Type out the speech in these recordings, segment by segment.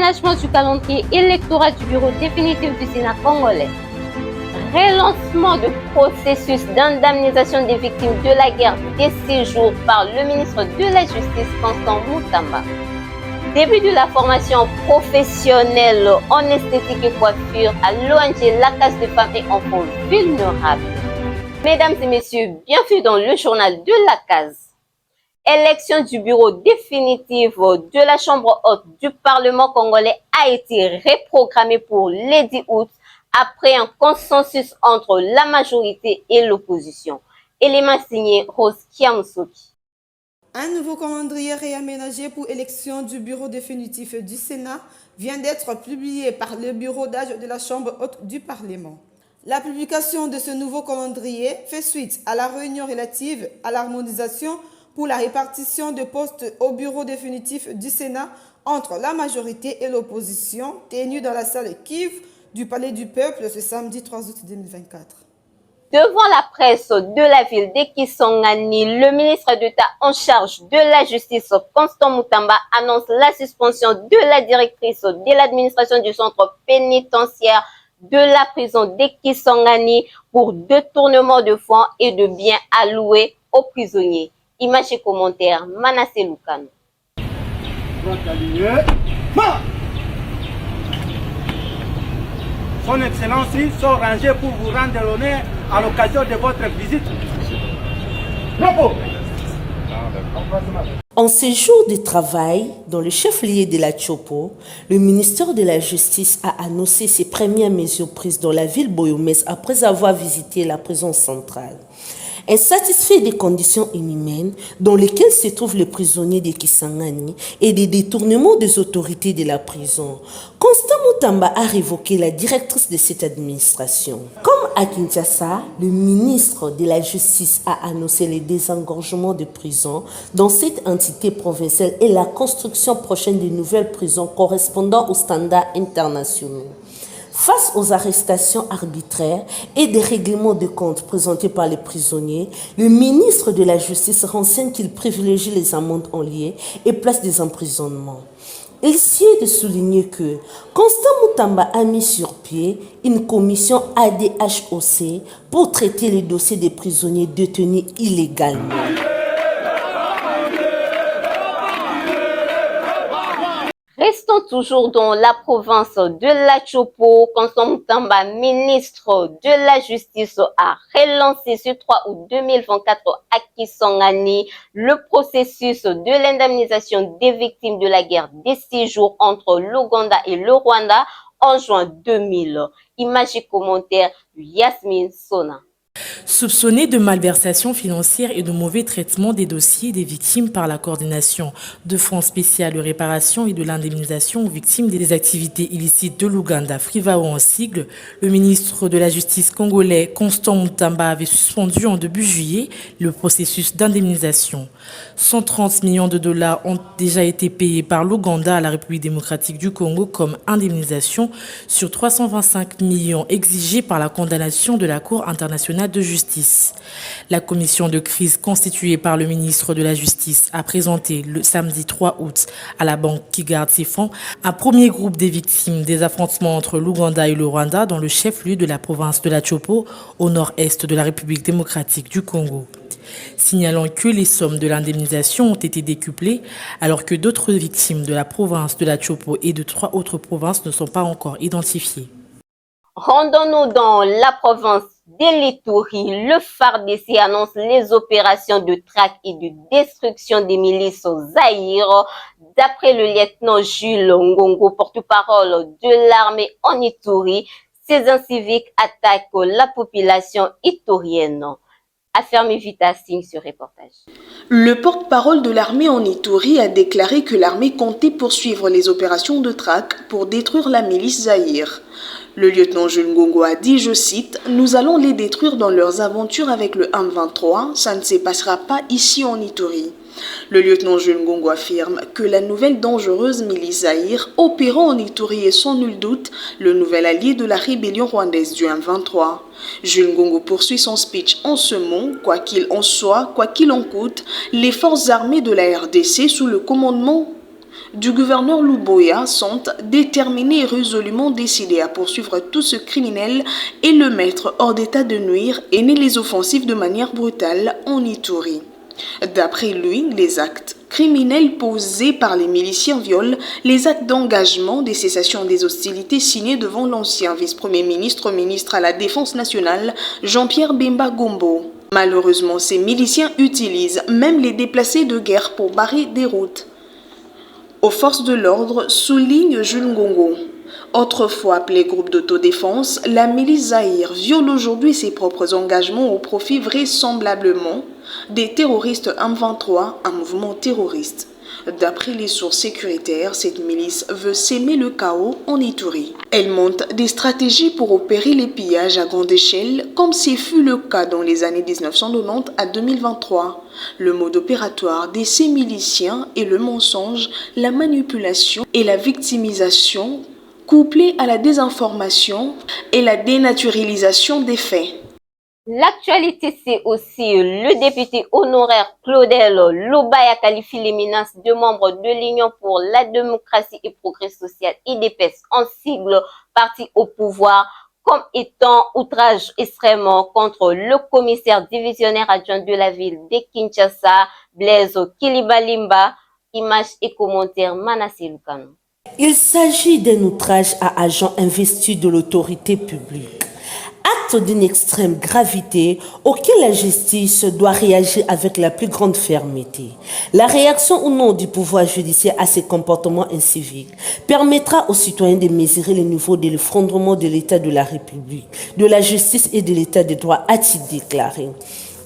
Aménagement du calendrier électoral du bureau définitif du Sénat congolais. Relancement du processus d'indemnisation des victimes de la guerre des 6 jours par le ministre de la Justice, Constant Moutamba. Début de la formation professionnelle en esthétique et coiffure à l'ONG La Case de Femmes et Enfants Vulnérables. Mesdames et messieurs, bienvenue dans le journal de La Case. Élection du bureau définitif de la Chambre haute du Parlement congolais a été reprogrammée pour le 10 août après un consensus entre la majorité et l'opposition. Élément signé Rose Kiamousoki. Un nouveau calendrier réaménagé pour élection du bureau définitif du Sénat vient d'être publié par le bureau d'âge de la Chambre haute du Parlement. La publication de ce nouveau calendrier fait suite à la réunion relative à l'harmonisation pour la répartition de postes au bureau définitif du Sénat entre la majorité et l'opposition, tenue dans la salle Kiv du Palais du Peuple ce samedi 3 août 2024. Devant la presse de la ville de Kisangani, le ministre d'État en charge de la justice, Constant Moutamba, annonce la suspension de la directrice de l'administration du centre pénitentiaire de la prison de Kisangani pour détournement de fonds et de biens alloués aux prisonniers. Images et commentaires, Manassé Loukano. Son Excellence sont rangés pour vous rendre l'honneur à l'occasion de votre visite. Bravo! En ces jours de travail, dans le chef-lieu de la Tchopo, le ministère de la Justice a annoncé ses premières mesures prises dans la ville Boyomès après avoir visité la prison centrale. Insatisfait des conditions inhumaines dans lesquelles se trouvent les prisonniers de Kisangani et des détournements des autorités de la prison, Constant Moutamba a révoqué la directrice de cette administration. Comme à Kinshasa, le ministre de la Justice a annoncé le désengorgement de prisons dans cette entité provinciale et la construction prochaine de nouvelles prisons correspondant aux standards internationaux. Face aux arrestations arbitraires et des règlements de compte présentés par les prisonniers, le ministre de la Justice renseigne qu'il privilégie les amendes en lieu et place des emprisonnements. Il sied de souligner que Constant Moutamba a mis sur pied une commission ADHOC pour traiter les dossiers des prisonniers détenus illégalement. Restons toujours dans la province de la Tchopo. Constant Moutamba, ministre de la Justice, a relancé ce 3 août 2024 à Kisangani le processus de l'indemnisation des victimes de la guerre des 6 jours entre l'Ouganda et le Rwanda en juin 2000. Images et commentaires de Yasmine Sona. Soupçonné de malversation financière et de mauvais traitement des dossiers des victimes par la coordination de fonds spéciaux de réparation et de l'indemnisation aux victimes des activités illicites de l'Ouganda, FRIVAO en sigle, le ministre de la Justice congolais Constant Moutamba avait suspendu en début juillet le processus d'indemnisation. 130 millions de dollars ont déjà été payés par l'Ouganda à la République démocratique du Congo comme indemnisation sur 325 millions exigés par la condamnation de la Cour internationale de justice. La commission de crise constituée par le ministre de la Justice a présenté le samedi 3 août à la banque qui garde ses fonds un premier groupe des victimes des affrontements entre l'Ouganda et le Rwanda dans le chef-lieu de la province de la Tchopo au nord-est de la République démocratique du Congo. Signalant que les sommes de l'indemnisation ont été décuplées alors que d'autres victimes de la province de la Tchopo et de 3 autres provinces ne sont pas encore identifiées. Rendons-nous dans la province d'Elituri. Le FARDC annonce les opérations de traque et de destruction des milices au Zaïre. D'après le lieutenant Jules Ngongo, porte-parole de l'armée en Ituri, ces inciviques attaquent la population iturienne. Affermi Vita signe ce reportage. Le porte-parole de l'armée en Ituri a déclaré que l'armée comptait poursuivre les opérations de traque pour détruire la milice Zaïre. Le lieutenant Jules Ngongo a dit, je cite, « Nous allons les détruire dans leurs aventures avec le M23, ça ne se passera pas ici en Ituri. » Le lieutenant Jules Ngongo affirme que la nouvelle dangereuse milice Zaïre opérant en Ituri est sans nul doute le nouvel allié de la rébellion rwandaise du M23. Jules Ngongo poursuit son speech en ce mot, quoi qu'il en soit, quoi qu'il en coûte, les forces armées de la RDC sous le commandement du gouverneur Luboya sont déterminés et résolument décidés à poursuivre tout ce criminel et le mettre hors d'état de nuire et mener les offensives de manière brutale en Ituri. D'après lui, les actes criminels posés par les miliciens violent les actes d'engagement des cessations des hostilités signés devant l'ancien vice-premier ministre à la Défense nationale, Jean-Pierre Bemba Gombo. Malheureusement, ces miliciens utilisent même les déplacés de guerre pour barrer des routes. Aux forces de l'ordre, souligne Jules Ngongo. Autrefois appelé groupe d'autodéfense, la milice Zahir viole aujourd'hui ses propres engagements au profit vraisemblablement des terroristes M23, un mouvement terroriste. D'après les sources sécuritaires, cette milice veut s'aimer le chaos en Ituri. Elle monte des stratégies pour opérer les pillages à grande échelle, comme ce fut le cas dans les années 1990 à 2023. Le mode opératoire de ces miliciens est le mensonge, la manipulation et la victimisation, couplée à la désinformation et la dénaturalisation des faits. L'actualité, c'est aussi le député honoraire Claudel Lobaya qualifie les menaces de membres de l'Union pour la démocratie et progrès social IDPS en sigle parti au pouvoir comme étant outrage extrêmement contre le commissaire divisionnaire adjoint de la ville de Kinshasa, Blaise Kilibalimba. Images et commentaires Manassé Lukano. Il s'agit d'un outrage à agents investis de l'autorité publique. Acte d'une extrême gravité auquel la justice doit réagir avec la plus grande fermeté. La réaction au nom du pouvoir judiciaire à ces comportements inciviques permettra aux citoyens de mesurer le niveau de l'effondrement de l'État de la République, de la justice et de l'État de droit, a-t-il déclaré.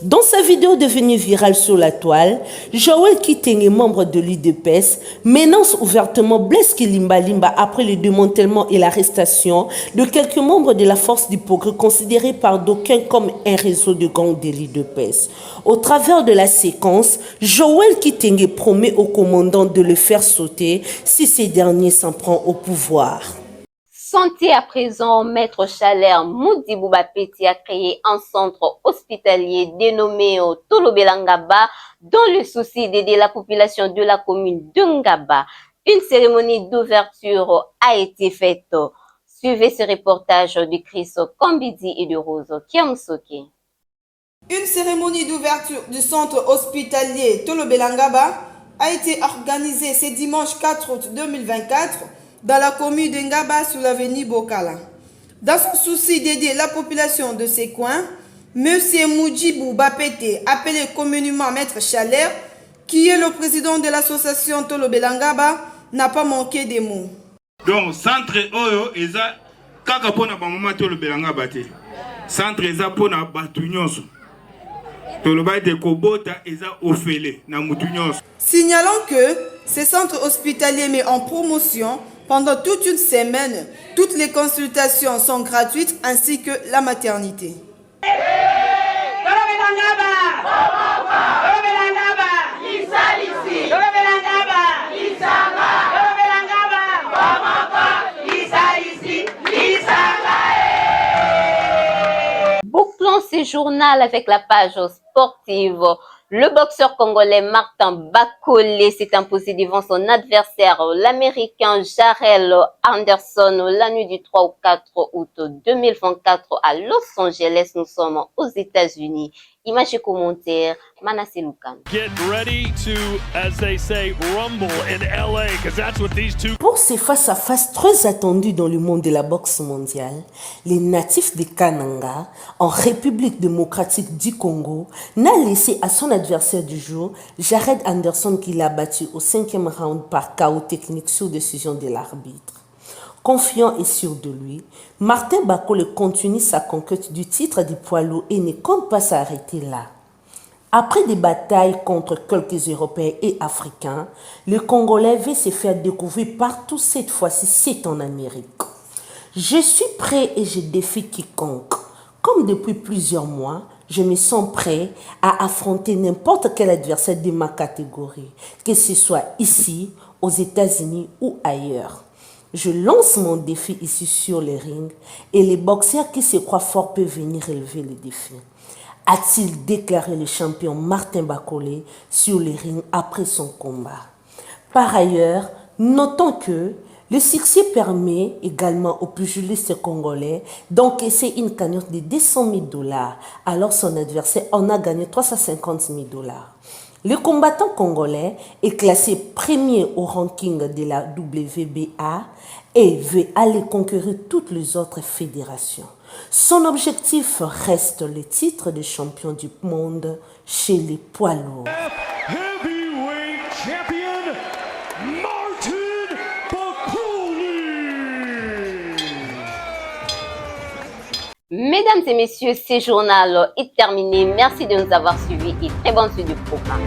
Dans sa vidéo devenue virale sur la toile, Joël Kitenge, membre de l'IDPS, menace ouvertement Blaise Kilibalimba après le démantèlement et l'arrestation de quelques membres de la force du progrès considérés par d'aucuns comme un réseau de gangs de l'IDPS. Au travers de la séquence, Joël Kitenge promet au commandant de le faire sauter si ces derniers s'en prend au pouvoir. Santé à présent, Maître Chalère Moudi Boubapeti a créé un centre hospitalier dénommé Tolobelangaba dans le souci d'aider la population de la commune de Ngaba. Une cérémonie d'ouverture a été faite. Suivez ce reportage de Chris Kambidi et de Rose Kiamsoke. Une cérémonie d'ouverture du centre hospitalier Tolobelangaba a été organisée ce dimanche 4 août 2024 dans la commune de Ngaba sur l'avenue Bokala. Dans son souci d'aider la population de ces coins, M. Moudjibou Bapete, appelé communément Maître Chalère, qui est le président de l'association Tolobelangaba, n'a pas manqué de mots. Donc, centre Oyo, eza kaka pona bamama Tolobelangaba te. Centre eza pona batunyonso. Toloba de Kobota eza ofele na mutunyonso. Signalons que ce centre hospitalier met en promotion pendant toute une semaine. Toutes les consultations sont gratuites ainsi que la maternité. Bouclons ce journal avec la page sportive. Le boxeur congolais Martin Bakole s'est imposé devant son adversaire, l'américain Jarrell Anderson, la nuit du 3 au 4 août 2024 à Los Angeles. Nous sommes aux États-Unis. Images et commentaires, Manassé Lukan. Get ready to, as they say, rumble in LA, because that's what these two... Pour ces face-à-face très attendus dans le monde de la boxe mondiale, les natifs de Kananga, en République démocratique du Congo, n'a laissé à son adversaire du jour, Jarrell Anderson, qui l'a battu au 5e round par KO technique sur décision de l'arbitre. Confiant et sûr de lui, Martin Bakole continue sa conquête du titre du poids lourd et ne compte pas s'arrêter là. Après des batailles contre quelques Européens et Africains, le Congolais veut se faire découvrir partout, cette fois-ci c'est en Amérique. Je suis prêt et je défie quiconque. Comme depuis plusieurs mois, je me sens prêt à affronter n'importe quel adversaire de ma catégorie, que ce soit ici, aux États-Unis ou ailleurs. Je lance mon défi ici sur le ring et les boxeurs qui se croient forts peuvent venir relever le défi. A-t-il déclaré le champion Martin Bakole sur le ring après son combat. Par ailleurs, Notons que le succès permet également au pugiliste congolais d'encaisser une cagnotte de 200 000 $, alors son adversaire en a gagné 350 000 $. Le combattant congolais est classé premier au ranking de la WBA et veut aller conquérir toutes les autres fédérations. Son objectif reste le titre de champion du monde chez les poids lourds. Heavyweight champion Martin Bakuli. Mesdames et messieurs, ce journal est terminé. Merci de nous avoir suivis et très bonne suite du programme.